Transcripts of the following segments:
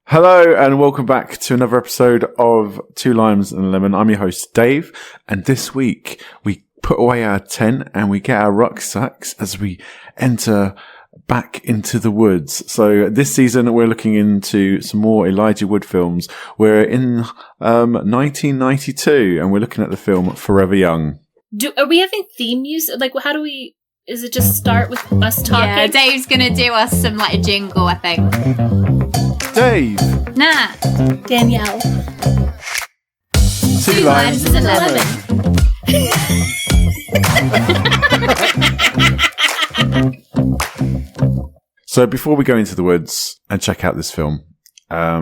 Hello and welcome back to another episode of Two Limes and a Lemon. I'm your host Dave, and this week we put away our tent and we get our rucksacks as we enter back into the woods. So this season we're looking into some more Elijah Wood films. We're in 1992 and we're looking at the film Forever Young. Are we having theme music? Like, how do we... Is it just start with us talking? Yeah, Dave's gonna do us some, like, a jingle, I think. Dave! Nah. Danielle. Two Limes and a Lemon. So before we go into the woods and check out this film,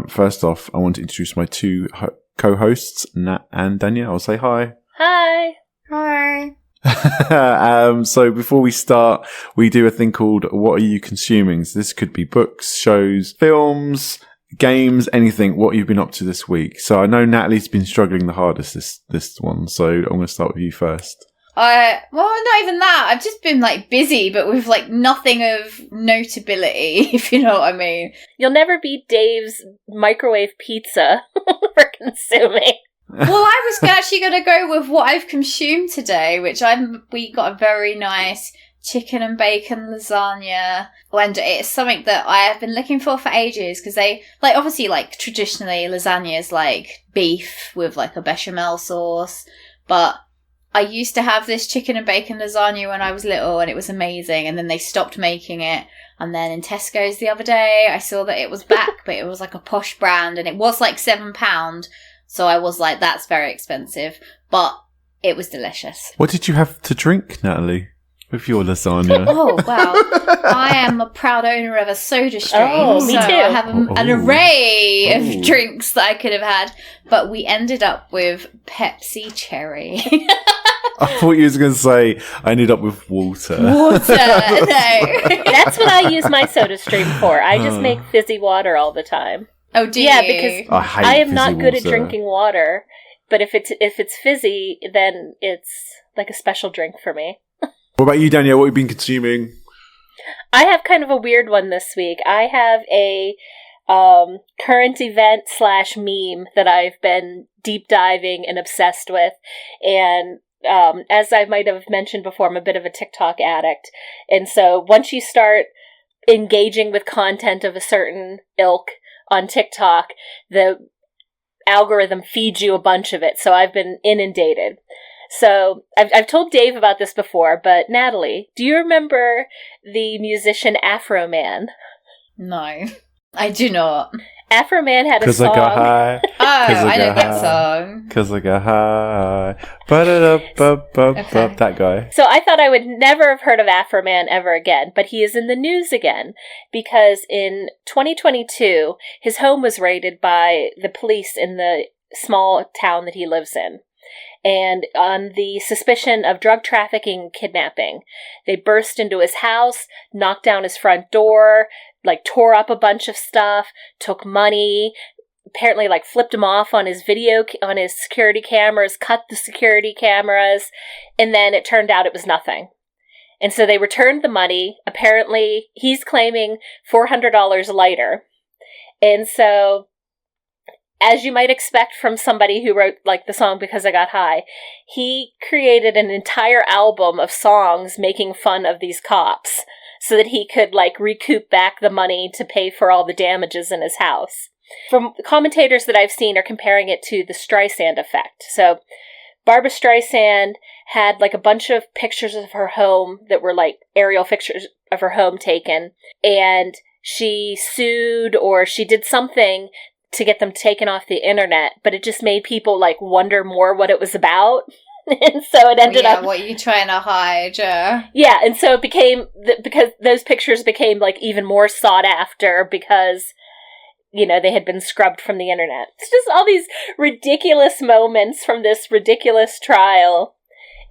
first off, I want to introduce my two co-hosts, Nat and Danielle. Say hi. Hi. Hi. So before we start, we do a thing called What Are You Consuming? So this could be books, shows, films, games, anything. What you've been up to this week. So I know Natalie's been struggling the hardest this one. So I'm going to start with you first. Well, not even that. I've just been, like, busy, but with, like, nothing of notability, if you know what I mean. You'll never beat Dave's microwave pizza for consuming. Well, I was actually going to go with what I've consumed today, which we got a very nice chicken and bacon lasagna. And it's something that I have been looking for ages, because they, like, obviously, like, traditionally lasagna is, like, beef with, like, a bechamel sauce, but I used to have this chicken and bacon lasagna when I was little, and it was amazing, and then they stopped making it. And then in Tesco's the other day, I saw that it was back, but it was like a posh brand, and it was like £7. So I was like, that's very expensive, but it was delicious. What did you have to drink, Natalie, with your lasagna? Oh, well, I am a proud owner of a soda stream. Oh, me so too. I have an array of drinks that I could have had, but we ended up with Pepsi Cherry. I thought you was going to say I ended up with water. Water, no. That's what I use my soda stream for. I just make fizzy water all the time. Oh, do Yeah, you? because I am not good at water. drinking water, but if it's fizzy, then it's like a special drink for me. What about you, Danielle? What have you been consuming? I have kind of a weird one this week. I have a current event / meme that I've been deep diving and obsessed with, and as I might have mentioned before, I'm a bit of a TikTok addict, and so once you start engaging with content of a certain ilk on TikTok, the algorithm feeds you a bunch of it, so I've been inundated. So I've told Dave about this before, but Natalie, do you remember the musician Afro Man? No, I do not. Afro Man had a 'Cause song. I got high. Oh, I I know got that high. song. 'Cause I got high. Ba-da-da-ba-ba-ba. Okay. That guy. So I thought I would never have heard of Afro Man ever again, but he is in the news again because in 2022, his home was raided by the police in the small town that he lives in. And on the suspicion of drug trafficking and kidnapping, they burst into his house, knocked down his front door, like tore up a bunch of stuff, took money, apparently like flipped him off on his on his security cameras, cut the security cameras, and then it turned out it was nothing. And so they returned the money. Apparently he's claiming $400 lighter. And so, as you might expect from somebody who wrote like the song Because I Got High, he created an entire album of songs making fun of these cops so that he could like recoup back the money to pay for all the damages in his house. From commentators that I've seen are comparing it to the Streisand effect. So Barbra Streisand had like a bunch of pictures of her home that were like aerial pictures of her home taken, and she sued or she did something to get them taken off the internet, but it just made people like wonder more what it was about. And so it ended up... what are you trying to hide? Yeah, and so it became... because those pictures became like even more sought after because, you know, they had been scrubbed from the internet. It's just all these ridiculous moments from this ridiculous trial.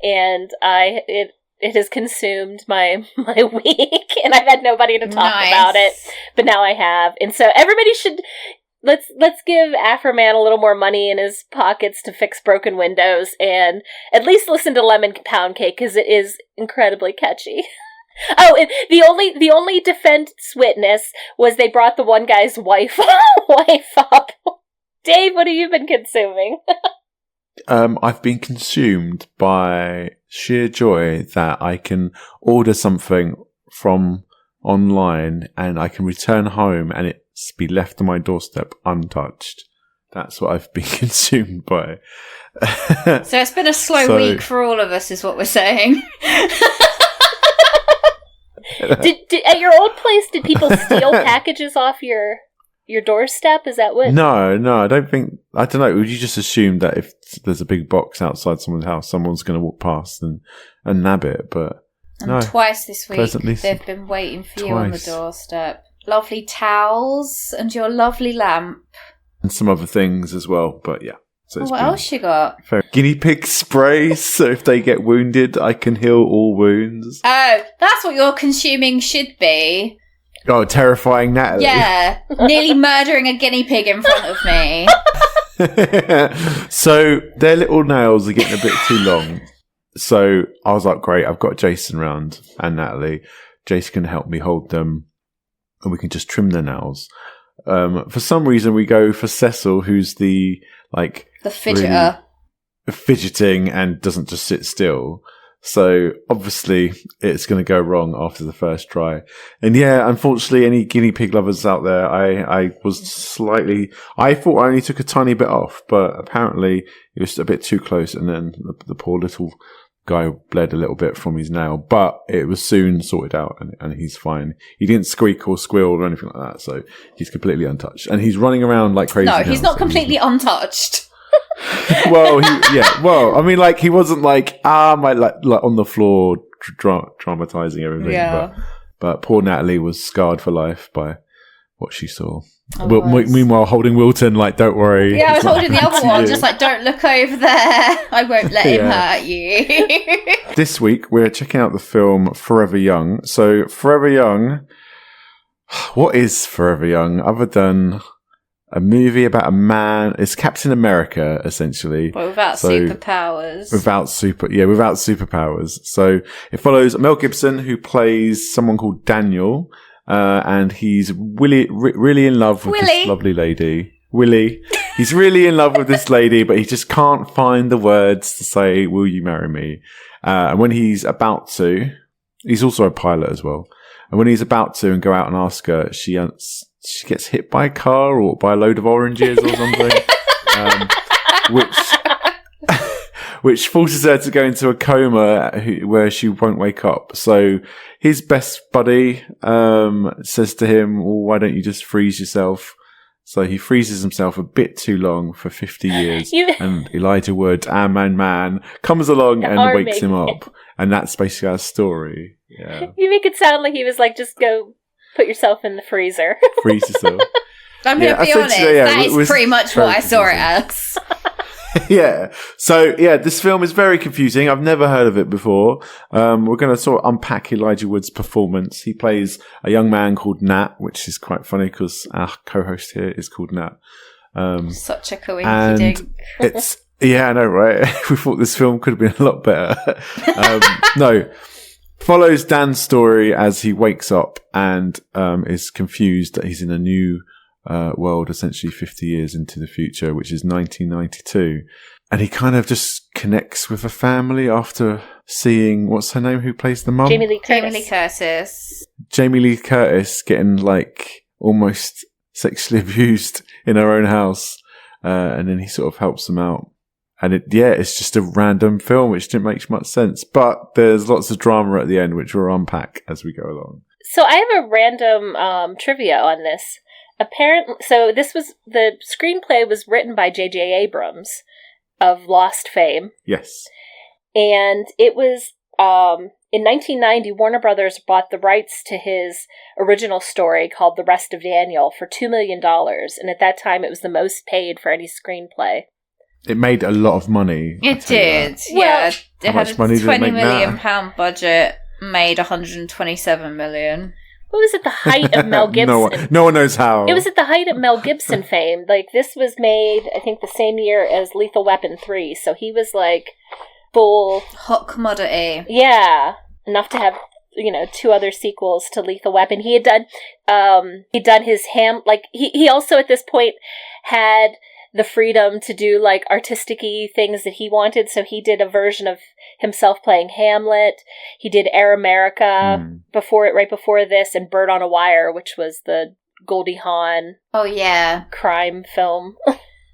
And it has consumed my week, and I've had nobody to talk about it, but now I have. And so everybody should... Let's give Afro Man a little more money in his pockets to fix broken windows, and at least listen to Lemon Pound Cake, because it is incredibly catchy. Oh, and the only defense witness was they brought the one guy's wife up. Dave, what have you been consuming? I've been consumed by sheer joy that I can order something from online and I can return home and it's be left on my doorstep untouched. That's what I've been consumed by. So it's been a slow week for all of us, is what we're saying. Did at your old place, did people steal packages off your doorstep? Is that what? No, I don't think. I don't know. Would you just assume that if there's a big box outside someone's house, someone's going to walk past and nab it? But no. Twice this week, they've been waiting for you on the doorstep. Lovely towels and your lovely lamp. And some other things as well. But yeah. So what else you got? Guinea pig sprays, so if they get wounded, I can heal all wounds. Oh, that's what your consuming should be. Oh, terrifying Natalie. Yeah, nearly murdering a guinea pig in front of me. So their little nails are getting a bit too long. So I was like, great, I've got Jason round and Natalie. Jason can help me hold them and we can just trim their nails. For some reason, we go for Cecil, who's the fidgeter. Really fidgeting and doesn't just sit still. So obviously it's going to go wrong after the first try. And yeah, unfortunately, any guinea pig lovers out there, I thought I only took a tiny bit off, but apparently it was a bit too close. And then the poor little guy bled a little bit from his nail, but it was soon sorted out and he's fine. He didn't squeak or squeal or anything like that. So he's completely untouched and he's running around like crazy. No, he's not completely untouched. Well, I mean, like, he wasn't like on the floor traumatizing everything. Yeah. But poor Natalie was scarred for life by what she saw. Meanwhile, holding Wilton, like, don't worry. Yeah, I was holding the other one, just like, don't look over there. I won't let him hurt you. This week, we're checking out the film Forever Young. So, Forever Young, what is Forever Young other than a movie about a man? It's Captain America, essentially. But without superpowers. Without superpowers. So it follows Mel Gibson, who plays someone called Daniel, and he's really in love with this lovely lady. Willie. He's really in love with this lady, but he just can't find the words to say, "Will you marry me?" And when he's about to, he's also a pilot as well. And when he's about to and go out and ask her, she gets hit by a car or by a load of oranges or something, which forces her to go into a coma where she won't wake up. So his best buddy says to him, well, why don't you just freeze yourself? So he freezes himself a bit too long for 50 years. And Elijah Wood, our man, comes along and wakes him up. And that's basically our story. Yeah. You make it sound like he was like, just go put yourself in the freezer. Freeze yourself. I'm going to be honest, that is pretty much what I saw it as. Yeah. So, yeah, this film is very confusing. I've never heard of it before. We're going to sort of unpack Elijah Wood's performance. He plays a young man called Nat, which is quite funny because our co-host here is called Nat. Such a coincidence. And it's, yeah, I know, right? We thought this film could have been a lot better. No. Follows Dan's story as he wakes up and is confused that he's in a new world, essentially 50 years into the future, which is 1992. And he kind of just connects with a family after seeing, what's her name, who plays the mum? Jamie Lee Curtis. Jamie Lee Curtis getting like almost sexually abused in her own house. And then he sort of helps them out. And it's just a random film, which didn't make much sense. But there's lots of drama at the end, which we'll unpack as we go along. So I have a random trivia on this. Apparently, so the screenplay was written by J.J. Abrams of Lost fame. Yes. And it was, in 1990, Warner Brothers bought the rights to his original story called The Rest of Daniel for $2 million. And at that time, it was the most paid for any screenplay. It made a lot of money. It did, yeah. It had a £20 million budget, made $127 million. What was at the height of Mel Gibson? No one knows how. It was at the height of Mel Gibson fame. Like, this was made, I think, the same year as Lethal Weapon 3. So he was, like, full... hot commodity. Yeah. Enough to have two other sequels to Lethal Weapon. He'd done his he also at this point had the freedom to do like artistic-y things that he wanted, so he did a version of himself playing Hamlet. He did Air America right before this, and Bird on a Wire, which was the Goldie Hawn crime film.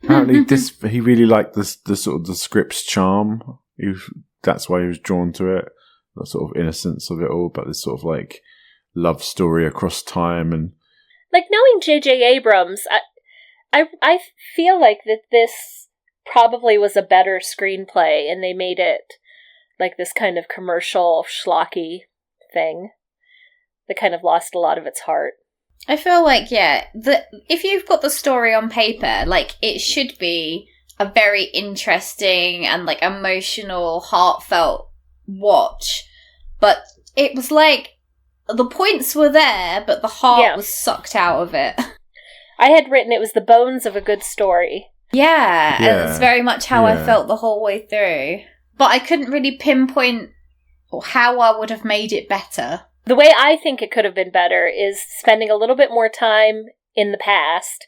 Apparently he really liked the sort of the script's charm. That's why he was drawn to it, the sort of innocence of it all, but this sort of like love story across time. And like, knowing J.J. Abrams, I feel like that this probably was a better screenplay, and they made it like this kind of commercial schlocky thing that kind of lost a lot of its heart. I feel like, if you've got the story on paper, like, it should be a very interesting and like emotional, heartfelt watch. But it was like the points were there, but the heart was sucked out of it. I had written it was the bones of a good story. Yeah, and it's very much how I felt the whole way through. But I couldn't really pinpoint how I would have made it better. The way I think it could have been better is spending a little bit more time in the past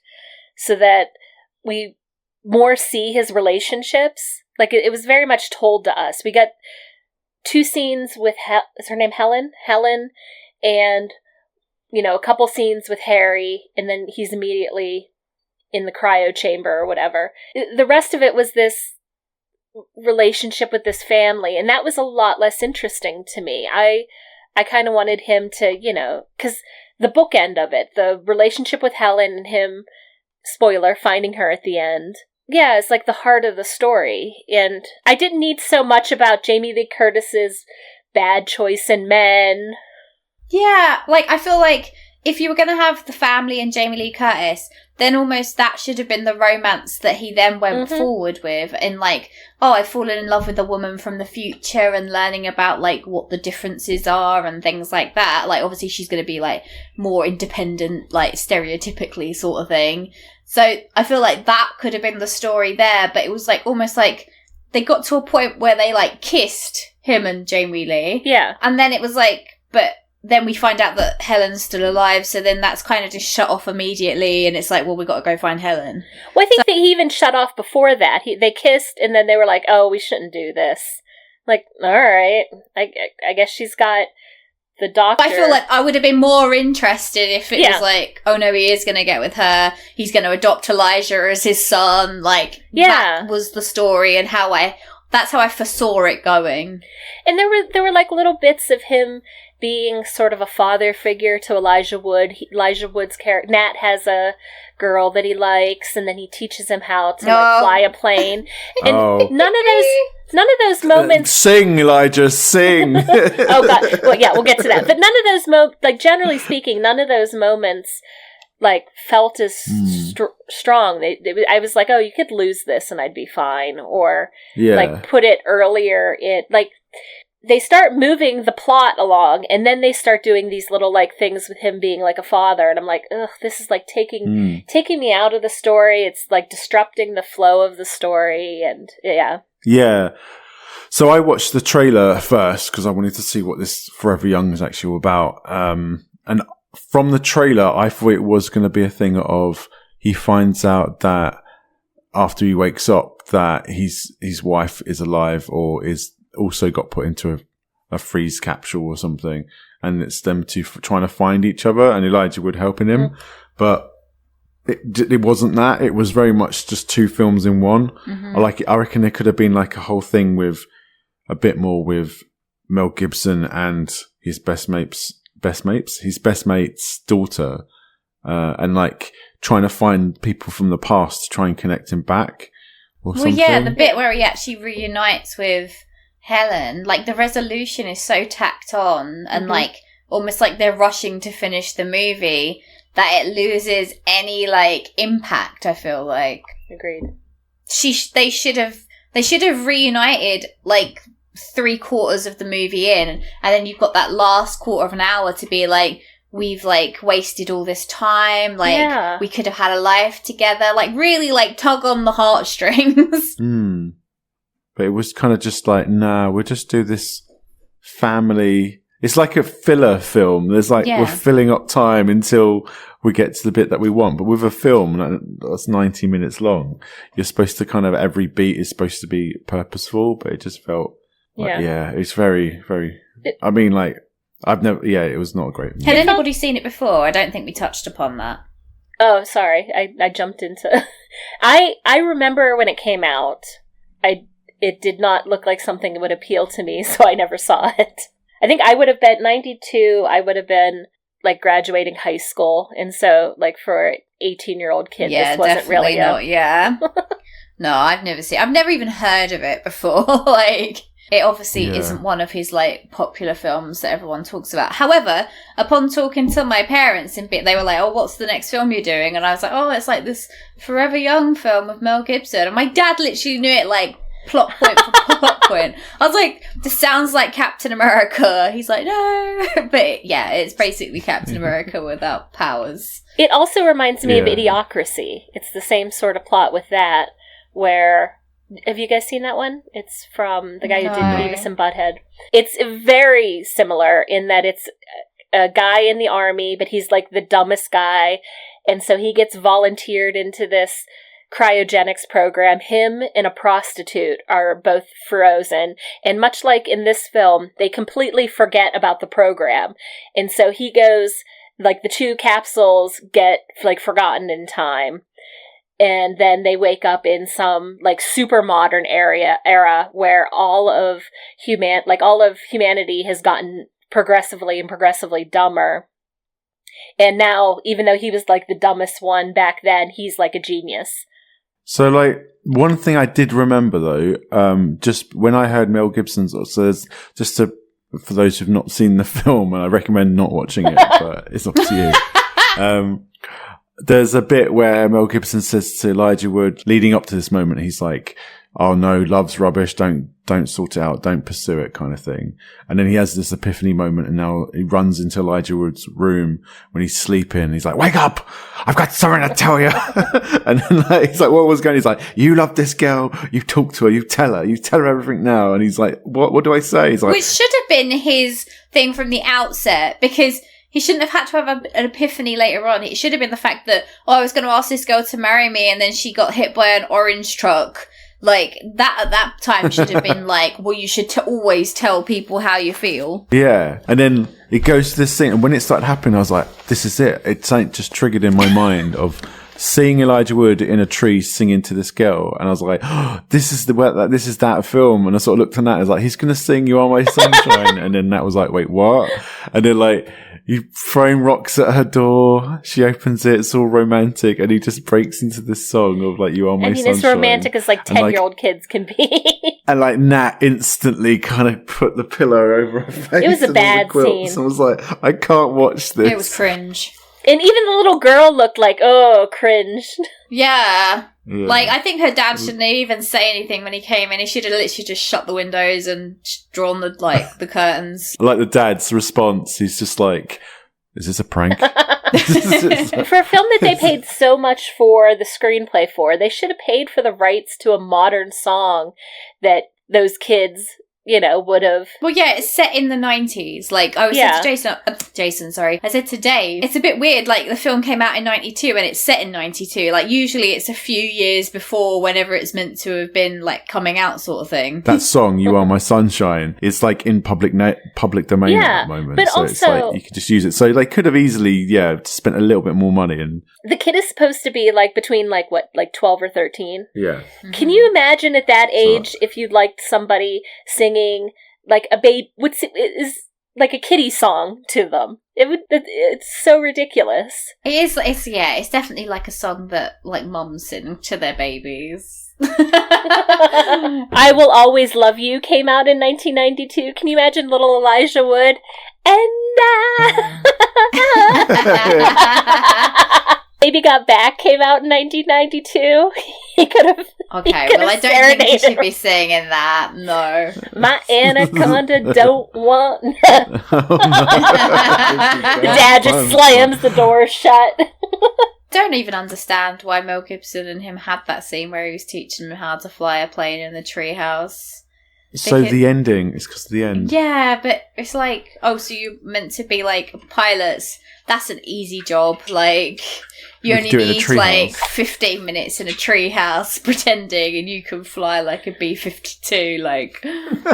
so that we more see his relationships. Like, it was very much told to us. We got 2 scenes with, is her name Helen? Helen, and, a couple scenes with Harry, and then he's immediately in the cryo chamber or whatever. The rest of it was this relationship with this family, and that was a lot less interesting to me. I kind of wanted him to, because the bookend of it, the relationship with Helen and him, spoiler, finding her at the end. Yeah, it's like the heart of the story. And I didn't need so much about Jamie Lee Curtis's bad choice in men. Yeah, like, I feel like if you were going to have the family and Jamie Lee Curtis, then almost that should have been the romance that he then went forward with. And like, I've fallen in love with a woman from the future, and learning about like what the differences are and things like that. Like, obviously she's going to be like more independent, like stereotypically sort of thing. So I feel like that could have been the story there, but it was like almost like they got to a point where they like kissed, him and Jamie Lee. Yeah. And then it was like, but then we find out that Helen's still alive, so then that's kind of just shut off immediately, and it's like, well, we got to go find Helen. Well, I think that he even shut off before that. They kissed, and then they were like, oh, we shouldn't do this. Like, all right, I guess she's got the doctor. I feel like I would have been more interested if it was like, oh no, he is going to get with her, he's going to adopt Elijah as his son, like, that was the story, and that's how I foresaw it going. And there were like little bits of him being sort of a father figure to Elijah Wood. Elijah Wood's character, Nat, has a girl that he likes, and then he teaches him how to fly a plane. And none of those moments. Sing, Elijah, sing. Oh God! Well, yeah, we'll get to that. But none of those like, generally speaking, none of those moments like felt as strong. I was like, oh, you could lose this and I'd be fine, or like put it earlier in like. They start moving the plot along, and then they start doing these little like things with him being like a father, and I'm like, ugh, this is like taking me out of the story. It's like disrupting the flow of the story, and yeah. So I watched the trailer first because I wanted to see what this Forever Young is actually all about. And from the trailer, I thought it was going to be a thing of he finds out that after he wakes up that his wife is alive, or is also got put into a freeze capsule or something, and it's them two trying to find each other, and Elijah Wood helping him. But it wasn't that. It was very much just 2 films in one. I reckon there could have been like a whole thing with a bit more with Mel Gibson and his best mate's daughter, and like trying to find people from the past to try and connect him back. Or something. Yeah, the bit where he actually reunites with Helen, like the resolution is so tacked on, and like almost like they're rushing to finish the movie that it loses any like impact. I feel like agreed. They should have reunited like 3/4 of the movie in, and then you've got that last quarter of an hour to be like, we've like wasted all this time, like we could have had a life together, like really like tug on the heartstrings. But it was kind of just like, nah, we'll just do this family. It's like a filler film. There's like, we're filling up time until we get to the bit that we want. But with a film that's 90 minutes long, you're supposed to kind of, every beat is supposed to be purposeful, but it just felt like, it's very, very, I mean, like, it was not a great movie. Had anybody seen it before? I don't think we touched upon that. Oh, sorry. I jumped into... I remember when it came out, it did not look like something that would appeal to me, so I never saw it. I think I would have been 92, I would have been like graduating high school. And so like for an 18-year-old kid, this wasn't really not, No, I've never even heard of it before. Like, it obviously isn't one of his like popular films that everyone talks about. However, upon talking to my parents they were like, "Oh, what's the next film you're doing?" And I was like, "Oh, it's like this Forever Young film with Mel Gibson." And my dad literally knew it like plot point for plot point. I was like, "This sounds like Captain America." He's like, "No," but yeah, it's basically Captain America without powers. It also reminds me of Idiocracy. It's the same sort of plot with that, where. Have you guys seen that one? It's from the guy who did Beavis and Butthead. It's very similar in that it's a guy in the army, but he's like the dumbest guy. And so he gets volunteered into this cryogenics program. Him and a prostitute are both frozen. And much like in this film, they completely forget about the program. And so he goes, like the 2 capsules get like forgotten in time. And then they wake up in some like super modern era where all of humanity has gotten progressively dumber. And now, even though he was like the dumbest one back then, he's like a genius. So like one thing I did remember though, just when I heard Mel Gibson's, so there's for those who've not seen the film, and I recommend not watching it, but it's up to you. There's a bit where Mel Gibson says to Elijah Wood, leading up to this moment, he's like, "Oh no, love's rubbish. Don't sort it out. Don't pursue it," kind of thing. And then he has this epiphany moment, and now he runs into Elijah Wood's room when he's sleeping. He's like, "Wake up! I've got something to tell you." And then like, he's like, "What was going?" He's like, "You love this girl. You talk to her. You tell her everything now." And he's like, "What do I say?" He's like, which should have been his thing from the outset, because he shouldn't have had to have an epiphany later on. It should have been the fact that, I was going to ask this girl to marry me, and then she got hit by an orange truck. Like, that at that time should have been like, well, you should always tell people how you feel. Yeah. And then it goes to this thing, and when it started happening, I was like, this is it. It's just triggered in my mind of seeing Elijah Wood in a tree singing to this girl. And I was like, this is that film. And I sort of looked on that, and I was like, he's going to sing You Are My Sunshine. And then that was like, wait, what? And then like, you throwing rocks at her door. She opens it. It's all romantic, and he just breaks into this song of like, "You Are My Sunshine." I mean, as romantic as like 10-year-old kids can be. And like Nat instantly kind of put the pillow over her face. It was a bad scene. So I was like, I can't watch this. It was cringe. And even the little girl looked like, oh, cringe. Yeah. Like, I think her dad shouldn't even say anything when he came in. He should have literally just shut the windows and drawn the curtains. Like the dad's response, he's just like, is this a prank? For a film that they paid so much for the screenplay for, they should have paid for the rights to a modern song that those kids, would have. Well, yeah, it's set in the 90s. Like, I was said to Jason, sorry. I said to Dave, it's a bit weird, like, the film came out in 92 and it's set in 92. Like, usually it's a few years before whenever it's meant to have been, like, coming out sort of thing. That song, You Are My Sunshine, is, like, in public domain at the moment. But so also, it's like, you could just use it. So they could have easily, spent a little bit more money. And the kid is supposed to be, like, between, like, 12 or 13? Yeah. Mm-hmm. Can you imagine at that age if you liked somebody singing like a babe is like a kiddie song to them? It's so ridiculous. It's definitely like a song that like mums sing to their babies. I Will Always Love You came out in 1992. Can you imagine little Elijah Wood? Baby Got Back came out in 1992. He could have. Okay, well, I don't think he should be singing that. No. My anaconda don't want. Dad just slams the door shut. Don't even understand why Mel Gibson and him had that scene where he was teaching him how to fly a plane in the treehouse. So the ending is because of the end. Yeah, but it's like, oh, so you're meant to be like pilots. That's an easy job. like you only need like 15 minutes in a treehouse pretending, and you can fly like a B-52. Like,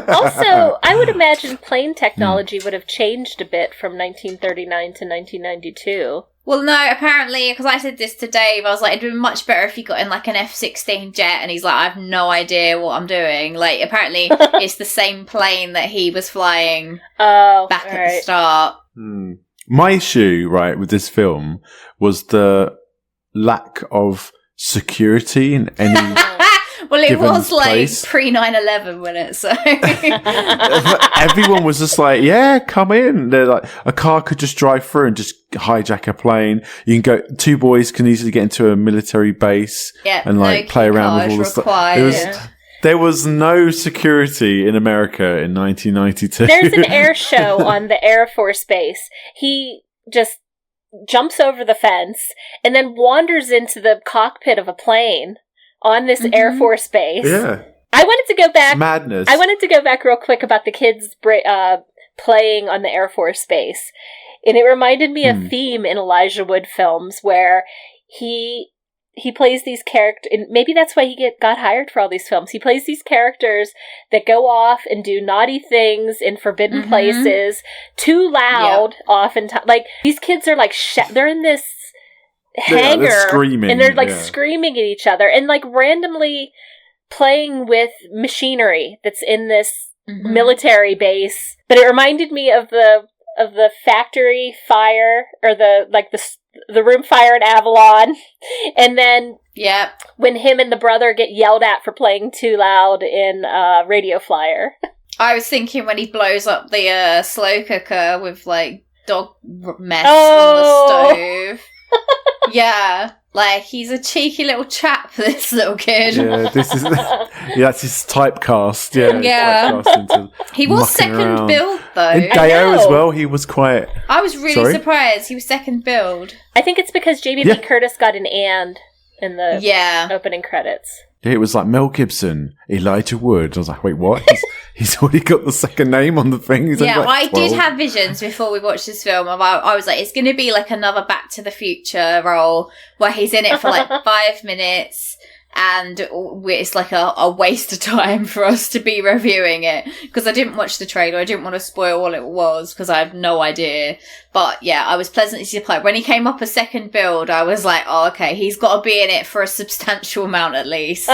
also, I would imagine plane technology would have changed a bit from 1939 to 1992. Well, no, apparently, because I said this to Dave, I was like, it'd be much better if he got in like an F-16 jet, and he's like, I have no idea what I'm doing. Like, apparently, it's the same plane that he was flying back at the start. My issue, right, with this film was the lack of security in any. Well, it was like place. pre-9/11, wasn't it? So everyone was just like, "Yeah, come in." They're like, a car could just drive through and just hijack a plane. You can go. Two boys can easily get into a military base and like play around with all the stuff. There was no security in America in 1992. There's an air show on the Air Force Base. He just jumps over the fence and then wanders into the cockpit of a plane on this Air Force Base. Yeah. I wanted to go back. Madness. I wanted to go back real quick about the kids playing on the Air Force Base. And it reminded me of Theme in Elijah Wood films where he plays these characters, and maybe that's why he got hired for all these films. He plays these characters that go off and do naughty things in forbidden places, too loud oftentimes. Like, these kids are like, they're in this hangar, they're screaming, and they're like screaming at each other, and like randomly playing with machinery that's in this military base. But it reminded me of the factory fire, or the room fire at Avalon, and then when him and the brother get yelled at for playing too loud in Radio Flyer. I was thinking when he blows up the slow cooker with like dog mess on the stove. Yeah, like he's a cheeky little chap, this little kid. Yeah, that's his typecast. Yeah. He was second build though. In Deo as well, he was quite. I was really surprised he was second build. I think it's because Jamie Lee Curtis got an and in the opening credits. Yeah, it was like Mel Gibson, Elijah Wood. I was like, wait, what? He's already got the second name on the thing. He's like I did have visions before we watched this film. I was like, it's going to be like another Back to the Future role where he's in it for like 5 minutes, and it's like a waste of time for us to be reviewing it, because I didn't watch the trailer. I didn't want to spoil what it was because I have no idea. But yeah, I was pleasantly surprised when he came up a second build. I was like, oh, okay, he's got to be in it for a substantial amount at least.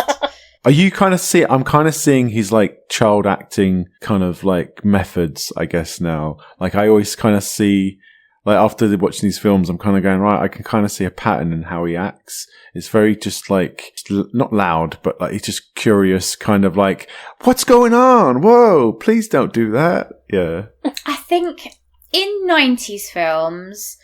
Are you kind of I'm kind of seeing his like child acting kind of like methods, I guess now. Like I always kind of see, like after watching these films, I'm kind of going, right, I can kind of see a pattern in how he acts. It's very just like, not loud, but like he's just curious, kind of like, what's going on? Whoa, please don't do that. Yeah. I think in 90s films,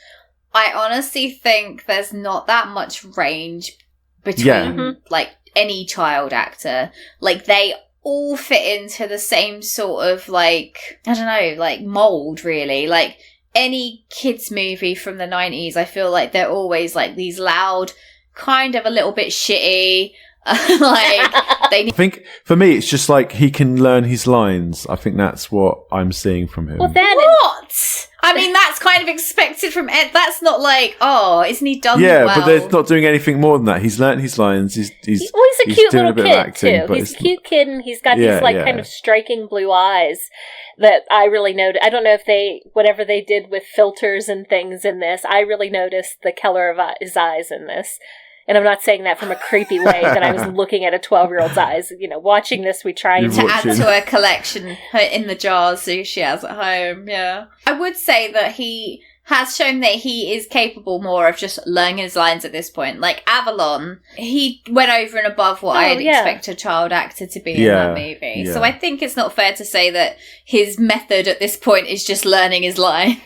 I honestly think there's not that much range between like any child actor. Like they all fit into the same sort of like, I don't know, like mold really. Like any kids movie from the 90s, I feel like they're always like these loud, kind of a little bit shitty, I think for me it's just like he can learn his lines. I think that's what I'm seeing from him. Well, then what? I mean, that's kind of expected from Ed. That's not like, oh, isn't he done well? Yeah, but they're not doing anything more than that. He's learned his lines. He's a cute little kid too. He's a cute kid, and he's got these kind of striking blue eyes that I really noticed. I don't know if whatever they did with filters and things in this, I really noticed the color of his eyes in this. And I'm not saying that from a creepy way, that I was looking at a 12-year-old's eyes. You know, watching this, we try to add to her collection in the jars that she has at home, yeah. I would say that he has shown that he is capable more of just learning his lines at this point. Like Avalon, he went over and above what I'd expect a child actor to be in that movie. Yeah. So I think it's not fair to say that his method at this point is just learning his lines.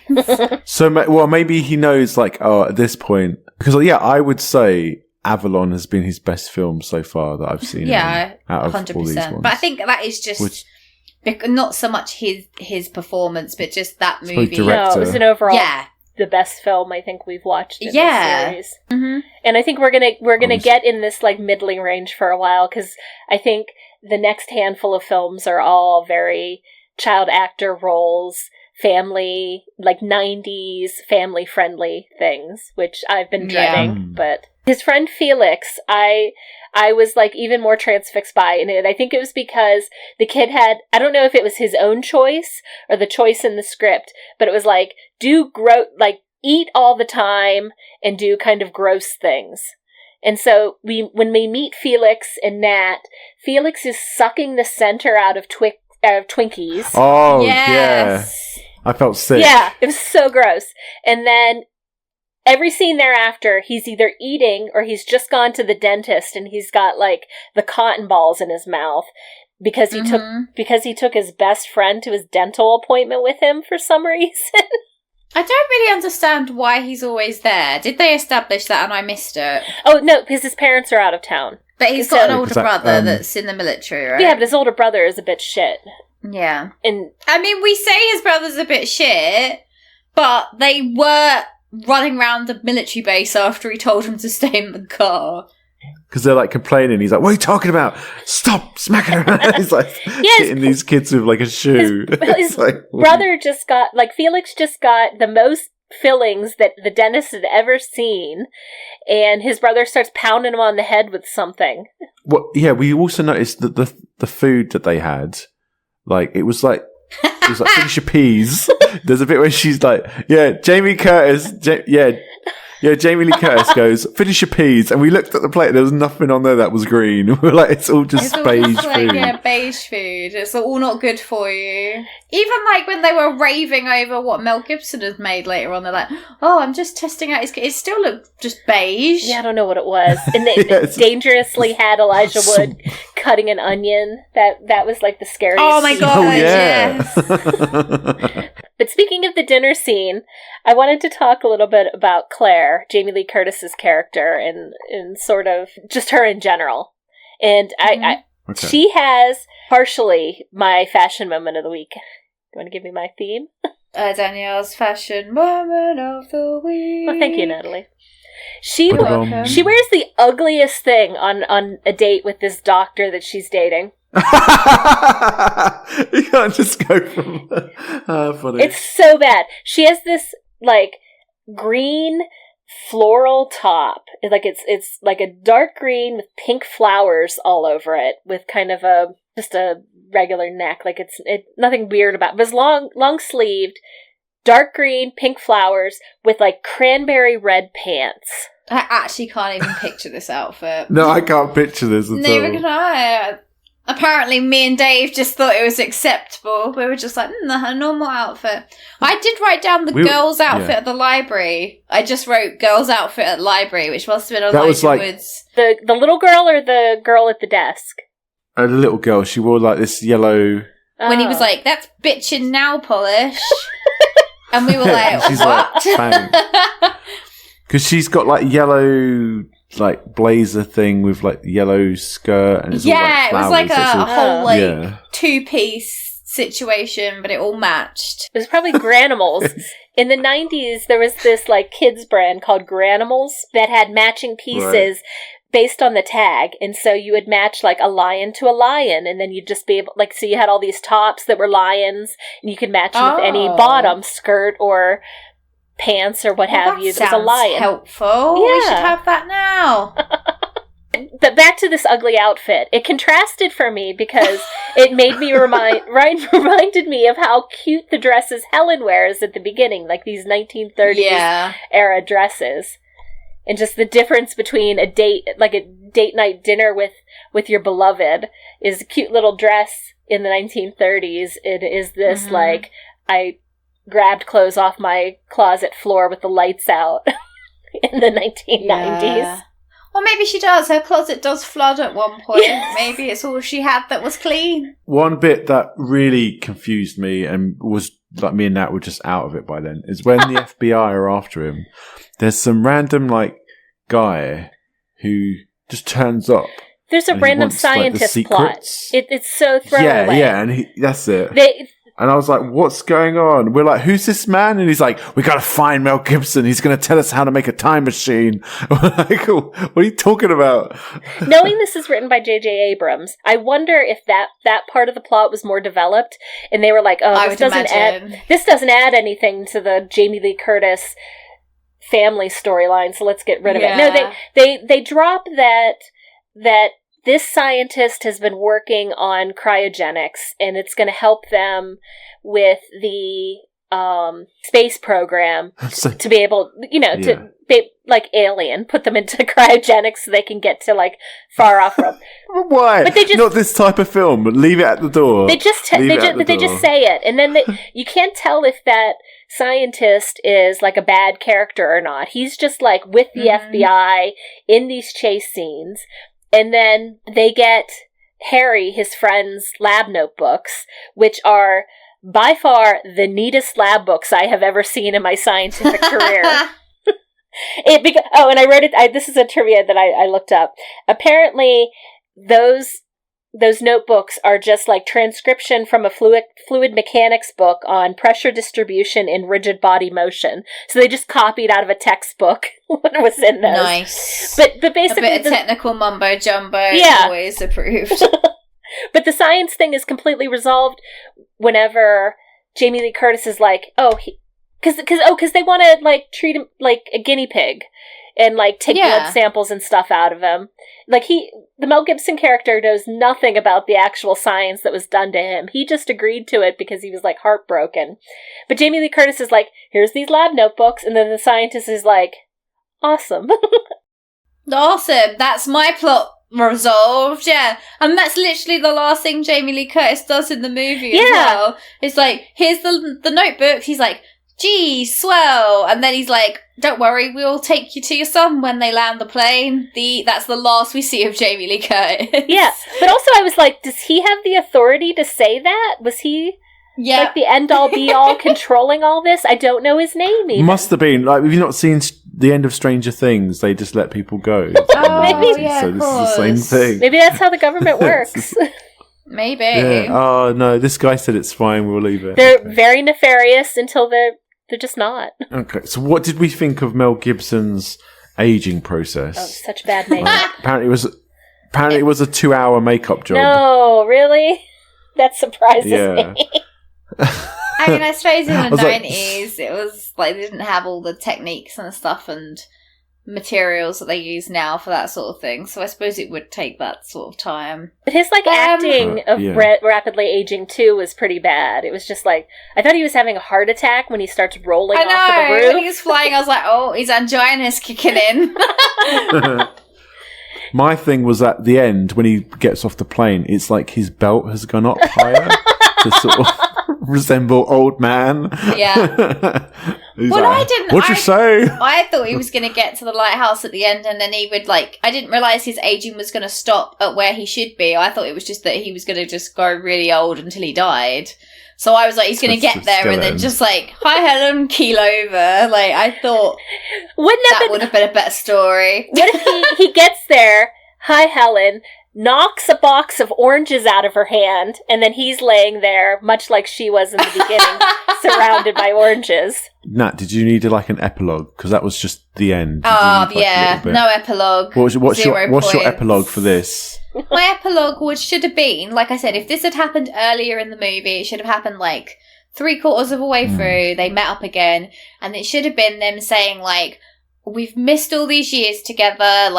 So, well, maybe he knows, like, oh, at this point, because, I would say Avalon has been his best film so far that I've seen. Yeah, out of 100%. All these ones. But I think that is just not so much his performance, but just that movie. No, it was an overall the best film I think we've watched in this series. Mm-hmm. And I think we're gonna get in this like middling range for a while, because I think the next handful of films are all very child actor roles, family, like 90s family friendly things, which I've been dreading. But his friend Felix, I was like even more transfixed by, and I think it was because the kid had, I don't know if it was his own choice or the choice in the script, but it was like, eat all the time and do kind of gross things. And so when we meet Felix and Nat, Felix is sucking the center out of Twinkies. Oh, yes. Yeah. I felt sick. Yeah, it was so gross. And then every scene thereafter, he's either eating or he's just gone to the dentist and he's got like the cotton balls in his mouth because he took his best friend to his dental appointment with him for some reason. I don't really understand why he's always there. Did they establish that and I missed it? Oh, no, because his parents are out of town. But he's got an older brother that's in the military, right? Yeah, but his older brother is a bit shit. Yeah. And I mean, we say his brother's a bit shit, but they were running around the military base after he told them to stay in the car. Because they're like complaining. He's like, "What are you talking about? Stop smacking around." He's like hitting these kids with like a shoe. His brother just got, like, Felix just got the most fillings that the dentist had ever seen, and his brother starts pounding him on the head with something. Well, yeah, we also noticed that the food that they had, like, it was like finish your peas. There's a bit where she's like, "Yeah, Jamie Curtis, Jamie Lee Curtis goes, finish your peas." And we looked at the plate, there was nothing on there that was green. We were like, it's all just beige food. Yeah, beige food. It's all not good for you. Even like when they were raving over what Mel Gibson had made later on, they're like, "Oh, I'm just testing out his..." It still looked just beige. Yeah, I don't know what it was. And it dangerously had Elijah Wood cutting an onion. That was like the scariest Oh my god, yes. But speaking of the dinner scene, I wanted to talk a little bit about Claire, Jamie Lee Curtis's character, and sort of just her in general. And she has partially my fashion moment of the week. You want to give me my theme? Danielle's fashion moment of the week. Well, thank you, Natalie. She wears the ugliest thing on a date with this doctor that she's dating. You can't just go from funny. It's so bad. She has this like green floral top. It's like a dark green with pink flowers all over it, with kind of just a regular neck. Like it's nothing weird about it. But it's long sleeved, dark green, pink flowers with like cranberry red pants. I actually can't even picture this outfit. No, I can't picture this at all. Neither can I. Apparently, me and Dave just thought it was acceptable. We were just like, a normal outfit. I did write down the girls' outfit at the library. I just wrote girls' outfit at the library, which must have been Elijah Wood's. The little girl or the girl at the desk? The little girl. She wore like this yellow... When he was like, "That's bitchin' nail polish." And we were like, what? Because she's got like yellow... like blazer thing with like yellow skirt and it's all like it was like a whole like two-piece situation, but it all matched. It was probably Granimals. In the 90s, there was this like kids brand called Granimals that had matching pieces based on the tag, and so you would match like a lion to a lion, and then you'd just be able, like, so you had all these tops that were lions, and you could match them with any bottom, skirt, or pants or what have you. That was a lion. Helpful. Yeah. We should have that now. But back to this ugly outfit. It contrasted for me because it made me reminded me of how cute the dresses Helen wears at the beginning, like these 1930s era dresses, and just the difference between a date night dinner with your beloved is a cute little dress in the 1930s. It is this like I grabbed clothes off my closet floor with the lights out in the 1990s. Yeah. Or maybe she does. Her closet does flood at one point. Maybe it's all she had that was clean. One bit that really confused me and was like me and Nat were just out of it by then is when the FBI are after him. There's some random like guy who just turns up. There's a random scientist plot. It's so thrown away. Yeah, and that's it. And I was like, what's going on? We're like, who's this man? And he's like, we got to find Mel Gibson. He's going to tell us how to make a time machine. We're like, what are you talking about? Knowing this is written by J.J. Abrams, I wonder if that part of the plot was more developed and they were like, oh, this doesn't add anything to the Jamie Lee Curtis family storyline, so let's get rid of it. No, they drop that this scientist has been working on cryogenics, and it's going to help them with the space program to be able, to be like Alien, put them into cryogenics so they can get to like far off from. Why? But they just, not this type of film. Leave it at the door. They just say it, and then you can't tell if that scientist is like a bad character or not. He's just like with the FBI in these chase scenes. And then they get Harry, his friend's lab notebooks, which are by far the neatest lab books I have ever seen in my scientific career. And I wrote it. This is a trivia that I looked up. Apparently, those notebooks are just like transcription from a fluid mechanics book on pressure distribution in rigid body motion. So they just copied out of a textbook what was in those. Nice. But basically, a bit of technical mumbo jumbo is always approved. But the science thing is completely resolved whenever Jamie Lee Curtis is like, because they want to like treat him like a guinea pig and like take blood samples and stuff out of him. Like the Mel Gibson character knows nothing about the actual science that was done to him. He just agreed to it because he was like heartbroken. But Jamie Lee Curtis is like, here's these lab notebooks, and then the scientist is like, awesome. Awesome. That's my plot resolved, yeah. And that's literally the last thing Jamie Lee Curtis does in the movie as well. It's like, here's the notebooks. He's like, gee, swell. And then he's like, don't worry, we'll take you to your son when they land the plane. That's the last we see of Jamie Lee Curtis. Yeah. But also I was like, does he have the authority to say that? Was he like the end-all be-all controlling all this? I don't know his name even. Must have been. Like, have you not seen the end of Stranger Things? They just let people go. Maybe. Yeah, so this is the same thing. Maybe that's how the government works. Maybe. Yeah. Oh, no, this guy said it's fine, we'll leave it. They're very nefarious until they're just not. Okay, so what did we think of Mel Gibson's aging process? Oh, such bad makeup. Apparently it was a 2-hour makeup job. No, really? That surprises me. I mean, I suppose in the 90s, it was like they didn't have all the techniques and stuff and materials that they use now for that sort of thing. So I suppose it would take that sort of time. But his acting of rapidly aging too was pretty bad. It was just like, I thought he was having a heart attack when he starts rolling off of the roof. When he was flying, I was like, oh, his angina's kicking in. My thing was at the end when he gets off the plane, it's like his belt has gone up higher to sort of resemble old man. Yeah. What'd you say? I thought he was going to get to the lighthouse at the end and then he would I didn't realise his aging was going to stop at where he should be. I thought it was just that he was going to just go really old until he died. So I was like, he's going to get there and then just like, hi Helen, keel over. Like, I thought that would have been a better story. What if he gets there, hi Helen, knocks a box of oranges out of her hand, and then he's laying there, much like she was in the beginning, surrounded by oranges. Nat, did you need an epilogue? Because that was just the end. Oh, yeah. No epilogue. What's your epilogue for this? My epilogue should have been, like I said, if this had happened earlier in the movie, it should have happened 3/4 of a way through. They met up again, and it should have been them saying, we've missed all these years together,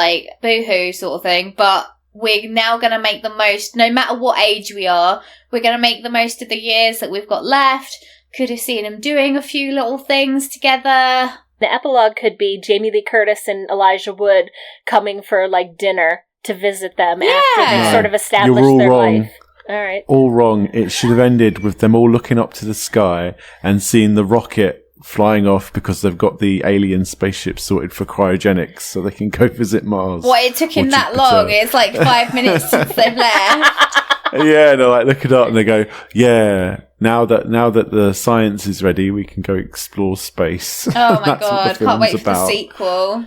boo-hoo sort of thing, but we're now going to make the most, no matter what age we are, we're going to make the most of the years that we've got left. Could have seen them doing a few little things together. The epilogue could be Jamie Lee Curtis and Elijah Wood coming for, dinner to visit them after they sort of established their life. All right. All wrong. It should have ended with them all looking up to the sky and seeing the rocket flying off because they've got the alien spaceship sorted for cryogenics so they can go visit Mars. What, it took him that long? It's 5 minutes since they've left. Yeah, they're looking up and they go, yeah, now that the science is ready, we can go explore space. Oh my god, can't wait for the sequel.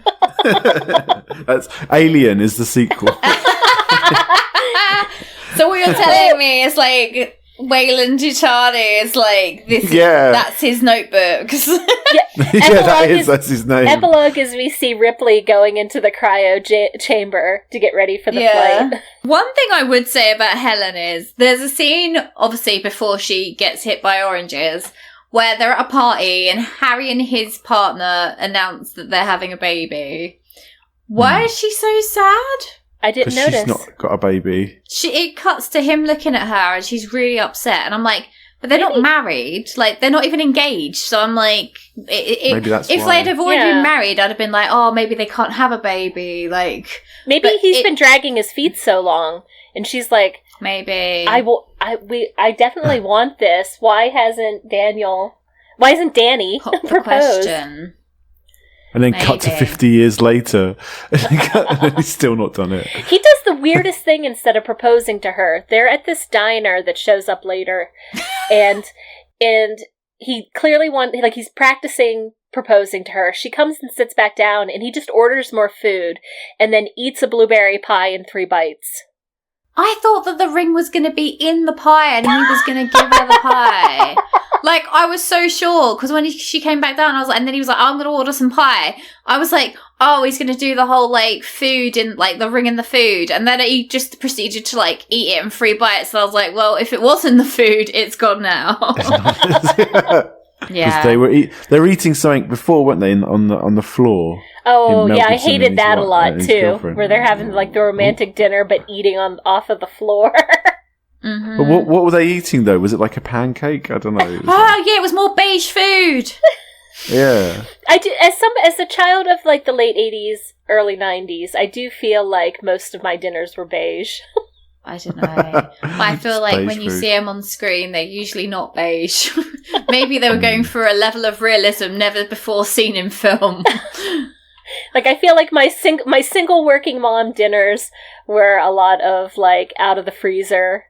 That's Alien is the sequel. So what you're telling me is Wayland Yutani is like this. Yeah. That's his notebook. That's his name. Epilogue is we see Ripley going into the cryo chamber to get ready for the flight. One thing I would say about Helen is there's a scene, obviously, before she gets hit by oranges, where they're at a party and Harry and his partner announce that they're having a baby. Why is she so sad? I didn't notice. She's not got a baby. It cuts to him looking at her and she's really upset. And I'm like, but they're not married. Like, they're not even engaged. So I'm like, maybe that's if why. they'd have already been married, I'd have been like, oh, maybe they can't have a baby. Like, maybe he's been dragging his feet so long. And she's like, maybe. I definitely want this. Why hasn't Danny proposed? Question. And then cut to 50 years later, and he's still not done it. He does the weirdest thing instead of proposing to her. They're at this diner that shows up later, and he clearly he's practicing proposing to her. She comes and sits back down, and he just orders more food, and then eats a blueberry pie in 3 bites. I thought that the ring was going to be in the pie and he was going to give her the pie. Like, I was so sure, because when she came back down, I was like, and then he was like, I'm going to order some pie. I was like, oh, he's going to do the whole, like, food and, like, the ring in the food. And then he just proceeded to, like, eat it in 3 bites. So I was like, well, if it wasn't the food, it's gone now. Yeah. Because they were eating something before, weren't they, on the floor? Oh, yeah, I hated that a lot, too. Where they're having, like, the romantic dinner, but eating off of the floor. Mm-hmm. But what were they eating, though? Was it like a pancake? I don't know. Yeah, it was more beige food. Yeah. I do, as a child of, like, the late 80s, early 90s, I do feel like most of my dinners were beige. I don't know. I feel like when you see them on screen, they're usually not beige. Maybe they were going for a level of realism never before seen in film. Like, I feel like my single working mom dinners were a lot of, like, out of the freezer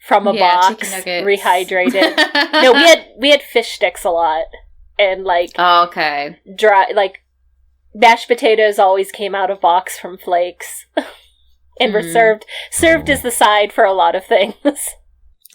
from a box, rehydrated. No, we had fish sticks a lot, and like dry, like mashed potatoes always came out of box from Flakes, and were served as the side for a lot of things.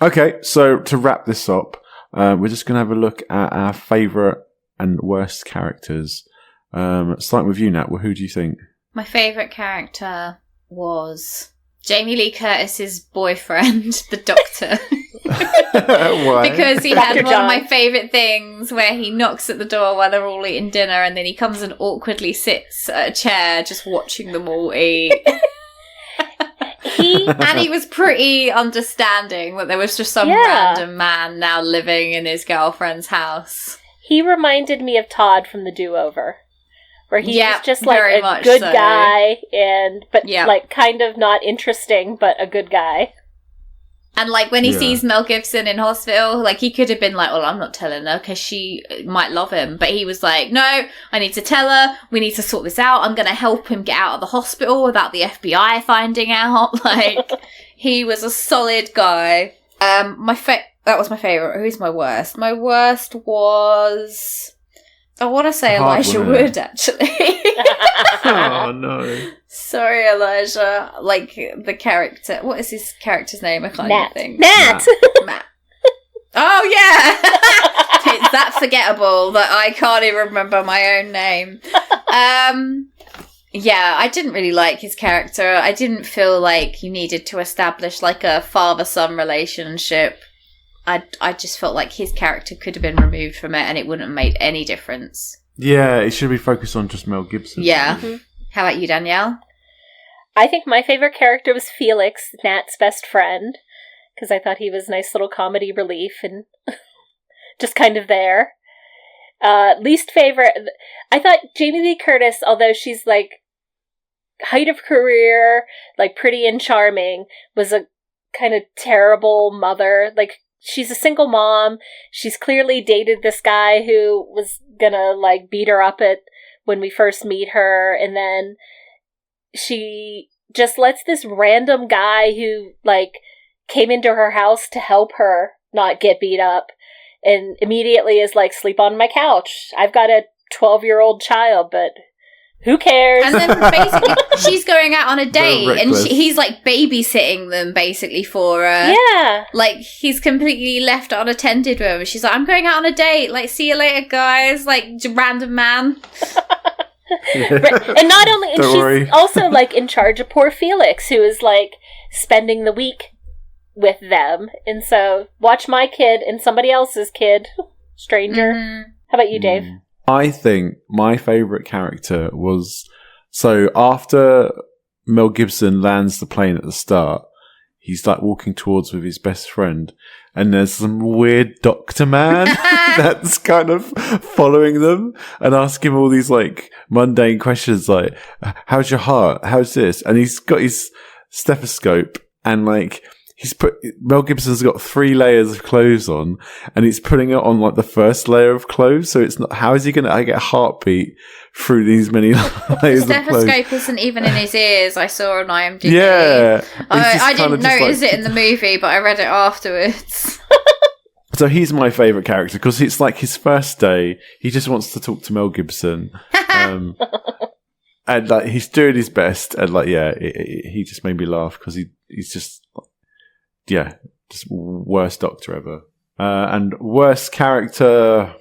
Okay, so to wrap this up, we're just gonna have a look at our favourite and worst characters. Starting with you, Nat. Well, who do you think? My favourite character was Jamie Lee Curtis's boyfriend, the Doctor. Why? Because he had one of my favourite things where he knocks at the door while they're all eating dinner, and then he comes and awkwardly sits at a chair just watching them all eat. He was pretty understanding that there was just some random man now living in his girlfriend's house. He reminded me of Todd from The Do-Over. Where he was just like a good guy, but like kind of not interesting, but a good guy. And like when he sees Mel Gibson in hospital, like he could have been like, well, I'm not telling her because she might love him. But he was like, no, I need to tell her. We need to sort this out. I'm going to help him get out of the hospital without the FBI finding out. Like, he was a solid guy. That was my favourite. Who's my worst? My worst was... I want to say Elijah Wood, actually. Oh, no. Sorry, Elijah. Like, the character. What is his character's name? I can't even think. Matt. Oh, yeah. It's that forgettable that I can't even remember my own name. Yeah, I didn't really like his character. I didn't feel like you needed to establish, like, a father-son relationship. I just felt like his character could have been removed from it and it wouldn't have made any difference. Yeah, it should be focused on just Mel Gibson. Yeah. Mm-hmm. How about you, Danielle? I think my favorite character was Felix, Nat's best friend, because I thought he was a nice little comedy relief and just kind of there. Least favorite, I thought Jamie Lee Curtis, although she's like height of career, like pretty and charming, was a kind of terrible mother. Like, she's a single mom. She's clearly dated this guy who was gonna, like, beat her up when we first meet her. And then she just lets this random guy who, like, came into her house to help her not get beat up. And immediately is like, sleep on my couch. I've got a 12-year-old child, but Who cares? And then basically she's going out on a date and reckless. he's like babysitting them basically for her. Yeah. Like he's completely left unattended with her. She's like, I'm going out on a date. Like, see you later, guys. Like, random man. And not only, and Don't she's worry. also like in charge of poor Felix, who is like spending the week with them. And so watch my kid and somebody else's kid, stranger. Mm-hmm. How about you, Dave? I think my favourite character was, so after Mel Gibson lands the plane at the start, he's like walking towards with his best friend, and there's some weird doctor man that's kind of following them and asking him all these like mundane questions like, how's your heart? How's this? And he's got his stethoscope and like, Mel Gibson's got 3 layers of clothes on, and he's putting it on like the first layer of clothes. So it's not, how is he going to get a heartbeat through these many layers of clothes? Stethoscope isn't even in his ears. I saw on IMDb. Yeah. I didn't notice it in the movie, but I read it afterwards. So he's my favourite character because it's like his first day. He just wants to talk to Mel Gibson. And like he's doing his best. And like, yeah, he just made me laugh because he's just, yeah, just worst doctor ever. And worst character,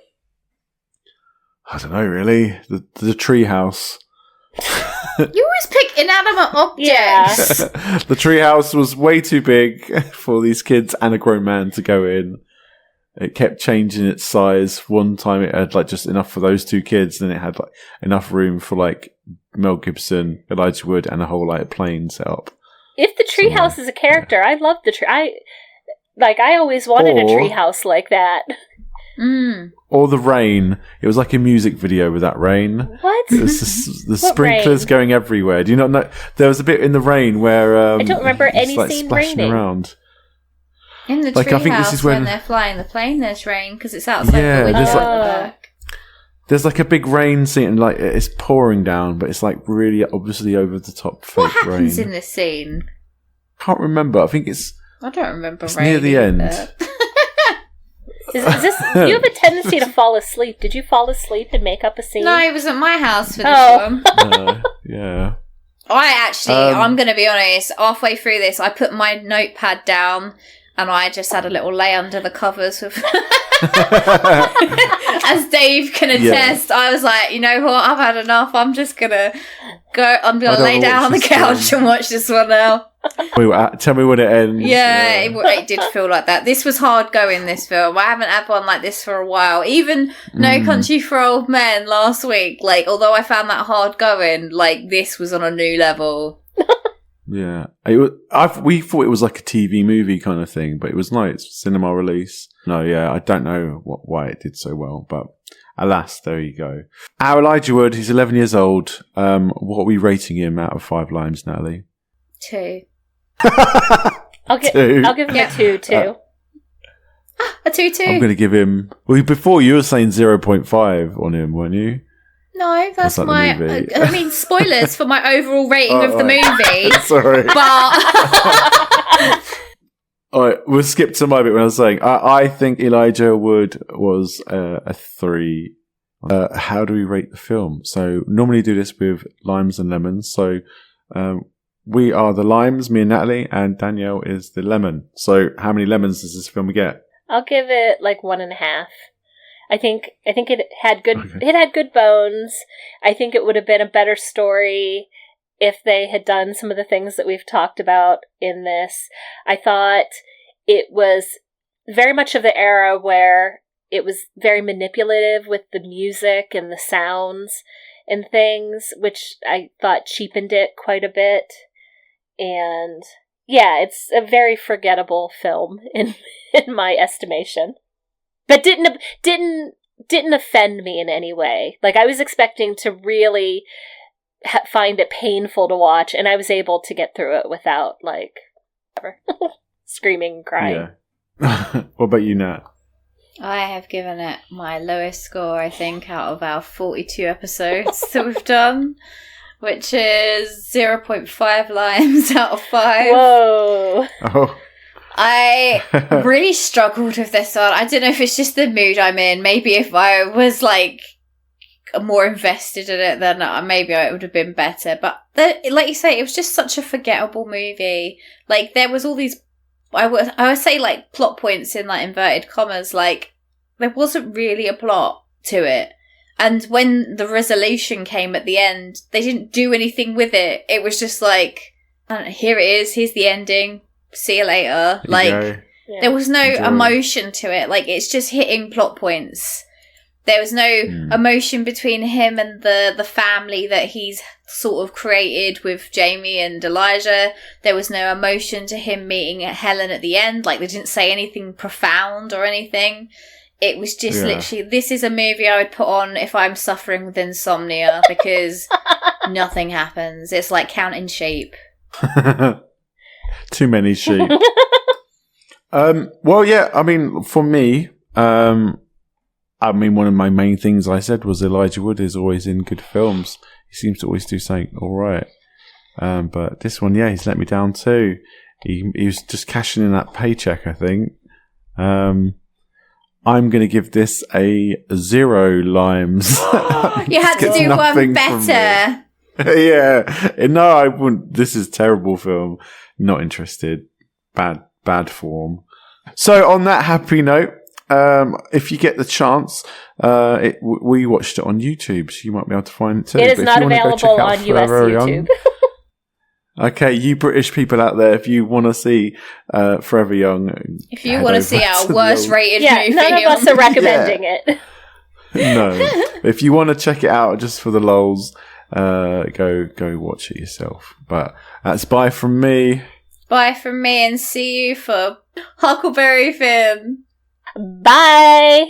I don't know really. The treehouse. You always pick inanimate objects. The treehouse was way too big for these kids and a grown man to go in. It kept changing its size. One time it had like just enough for those 2 kids, then it had like enough room for like Mel Gibson, Elijah Wood, and a whole like plane set up. If the treehouse is a character, I love the tree. I always wanted a treehouse like that. Or the rain. It was like a music video with that rain. What? It was the sprinklers rain? going everywhere. Do you not know? There was a bit in the rain where I don't remember it's, any like, scene splashing raining. around. In the Like, I think this treehouse is when when- they're flying the plane, there's rain because it's outside Yeah, the window there's at like- the back. There's like a big rain scene, and like it's pouring down, but it's like really obviously over the top fake What happens rain. in this scene? Can't remember. I think it's I don't remember It's rain near the end. either. Is this? You have a tendency to fall asleep. Did you fall asleep and make up a scene? No, it was at my house for this Oh. one. yeah. I actually, Um, I'm going to be honest, halfway through this, I put my notepad down and I just had a little lay under the covers with... As Dave can attest, I was like, you know what, I've had enough. I'm just going to lay down on the couch and watch this one now. Wait, tell me when it ends. Yeah, it did feel like that. This was hard going, this film. I haven't had one like this for a while. Even No Country for Old Men last week, like, although I found that hard going, like, this was on a new level. Yeah. We thought it was like a TV movie kind of thing, but it was no, it's cinema release. No, yeah, I don't know why it did so well, but alas, there you go. Our Elijah Wood, he's 11 years old. What are we rating him out of 5 limes, Natalie? 2. I'll give 2. him a 2 too. A 2-2. I'm going to give him... Well, before you were saying 0.5 on him, weren't you? No, that's What's that, the movie? I mean, spoilers for my overall rating of the movie. Sorry. But All right, we'll skip to my bit when I was saying I think Elijah Wood was a 3. How do we rate the film? So normally do this with limes and lemons. So we are the limes, me and Natalie, and Danielle is the lemon. So how many lemons does this film get? I'll give it like 1.5. I think it had good. Okay. It had good bones. I think it would have been a better story if they had done some of the things that we've talked about in this. I thought it was very much of the era where it was very manipulative with the music and the sounds and things, which I thought cheapened it quite a bit. And yeah, it's a very forgettable film in my estimation. But didn't offend me in any way. Like, I was expecting to really find it painful to watch, and I was able to get through it without, like, screaming and crying. Yeah. What about you, Nat? I have given it my lowest score, I think, out of our 42 episodes that we've done, which is 0.5 limes out of 5. Whoa. Oh. I really struggled with this one. I don't know if it's just the mood I'm in. Maybe if I was like more invested in it, then maybe it would have been better. But like you say, it was just such a forgettable movie. Like, there was all these, I would say, like, plot points in, like, inverted commas. Like, there wasn't really a plot to it. And when the resolution came at the end, they didn't do anything with it. It was just like, I don't know, here it is, here's the ending, see you later. Like, there was no emotion to it. Like, it's just hitting plot points. There was no emotion between him and the family that he's sort of created with Jamie and Elijah. There was no emotion to him meeting Helen at the end. Like, they didn't say anything profound or anything. It was just literally, this is a movie I would put on if I'm suffering with insomnia, because nothing happens. It's like counting sheep. Too many sheep. Well, yeah, I mean, for me, one of my main things I said was Elijah Wood is always in good films. He seems to always do something all right. But this one, he's let me down too. He was just cashing in that paycheck, I think. I'm going to give this a 0 limes. You had to do one better. Yeah. No, I wouldn't. This is a terrible film. Not interested. Bad form. So on that happy note, if you get the chance, we watched it on YouTube, so you might be able to find it too. It is not available on US YouTube. Okay, you British people out there, if you want to see Forever Young, if you want to see our worst rated movie, none of us are recommending it. No, if you want to check it out just for the lols, go watch it yourself. But that's bye from me. Bye from me, and see you for Huckleberry Finn. Bye.